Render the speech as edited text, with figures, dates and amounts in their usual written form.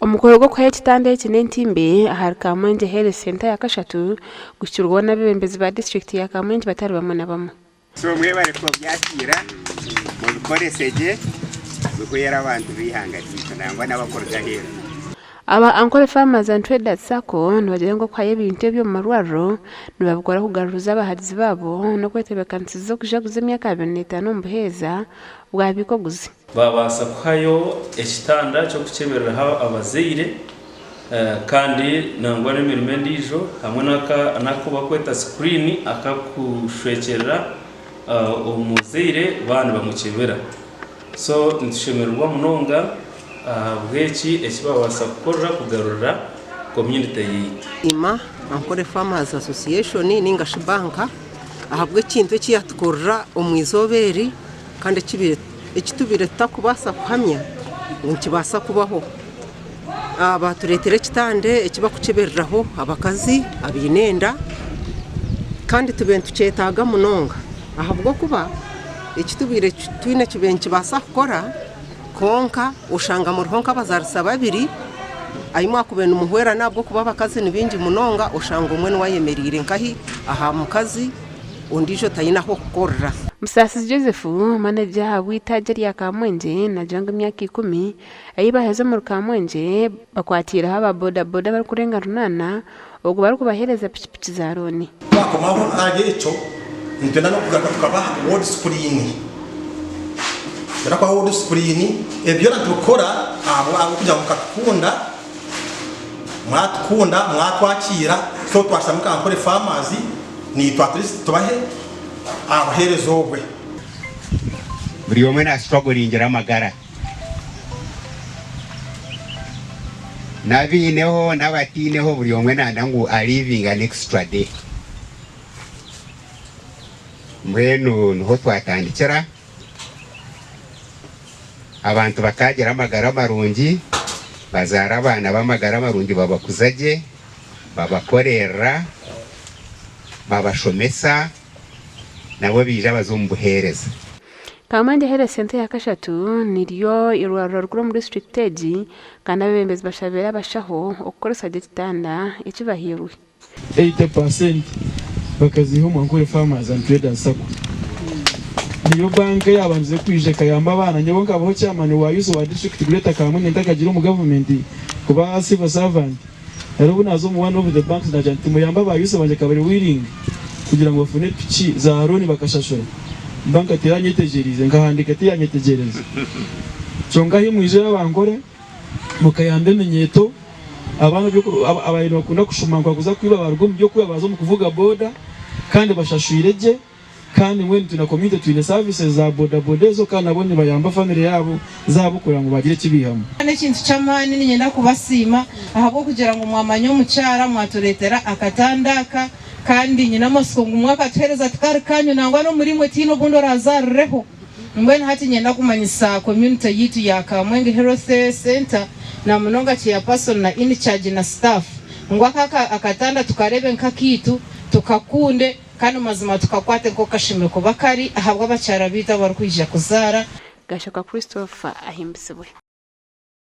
Omukoro gwo kwa kitanda ekinentimbe ahari Kamwenje Health Center ya Kashatu gushyirwaho n'abebembezi ba district ya Kamwenje batari bamwe na bamwe. So mwe bari ko byakira mu bikoresheje bikuyera abantu bihangaritse nangwa n'abakorja hera. Aba Ankole Farmers and Traders Sacco nibagira ngo kwa y'ibintu byo mu marwaro nibabikora kugaruza abaharizi babo no kwetebekansiza zo kujaguza imyaka 25 mbuheza bwabikoguze. Babasa kuhayo ekitanda cyo kukebereraho abazeire kandi nangwa n'imirimo ndijo hamwe nako bakweta screen akakushwekerera umuzeire bana bamukebera. So ntishemerwa munonga bweki ekibabasa gukora kugarura community yita ima Ankole Farmers Association n'ingashi banka ahabwe kintu cyatukorera omwizoberi kandi ekitubireta kubasa kuhamya nkibasa kubaho abaturetere kitande ekiba kukibereraho abakazi abinenda kandi tubentu cyetaga munonga ahabwo kuba ekitubire twine kibenki basa gukora konka ushanga mu ruhonka bazarisa babiri ayimwa kubena umuhwera nabwo kuba abakazi nibingi munonga ushanga umwe n'wayemerire nkahi aha mukazi undijo tayinaho kukorera. Musasizi Joseph manager w'itaje ya Kamwenje na janga myaka 10 ayibaheza mu Kamwenje bakwatira aba boda bari kurenga runana ubwo bari kubahereza pichipichi za roni bakomaho agecho ntenda no kugaka tukabaha word screen kwa word screen ebyo natukora abo kujya mukakunda mwatwakira so twasamuka Ankole Farmers ni twatrist tubahe abaherezo bwe buri omwe na struggle ingera amagara nabineho nabatineho buri omwe nandangu a living an extra day mwenu niho twatandikira abantu bakagira amagara marungi bazara abana b'amagara marungi babakuzaje babakorera babashomesa nabo bije bazumbuhereza. Kamwenje Health Center ya Kashatu niryo irwaro rwo muri district egi kandi abembezi bashabera bashaho okukoresa gitanda ekibahirwe 80% bakaziho mu Ankole Farmers and Traders Sacco. Niyo banka yabanze kwije kayamba abana nyabo ngaho chairman wa yuso wa district Greater Kamwenje ndakagira mu government kuba civil servant rero nazo mu one of the banks na janti mu yamba ba yuso banje kabari willing kugira ngo bafune pichi za roni bakashashora banka tiranyitegereze ngahandika tiyanyetegereze chonga hi mwije y'abangore mukayambe menyeto abantu byo abayino bakunda kushumangwa kuza kwiba barugum byo kubabaza mu kuvuga boda kandi bashashuireje kandi mwe tuna community twine services za boda zo kana bonye bayamba family yabo zabo kugira ngo bagire kibihamo n'ikintu cy'amani nyenda kubasima ahabo kugira ngo mwamanyo mucyara mwaturetera akatandaka kandi nyina masongo umwaka thereza tukari kanyo nangwa no muri mwe tino bundo razareho mbene hati nyenda kumanyisa community yitu ya Kamwenje Health Center na munonga ya person na in charge na staff ngwaka akatanda tukarebe nkakitu tukakunde kandi mazima tukakwate ko kashime ko bakari ahabwa bacara bita bari kwija kuzara Gashoka Christopher ahimbiswe.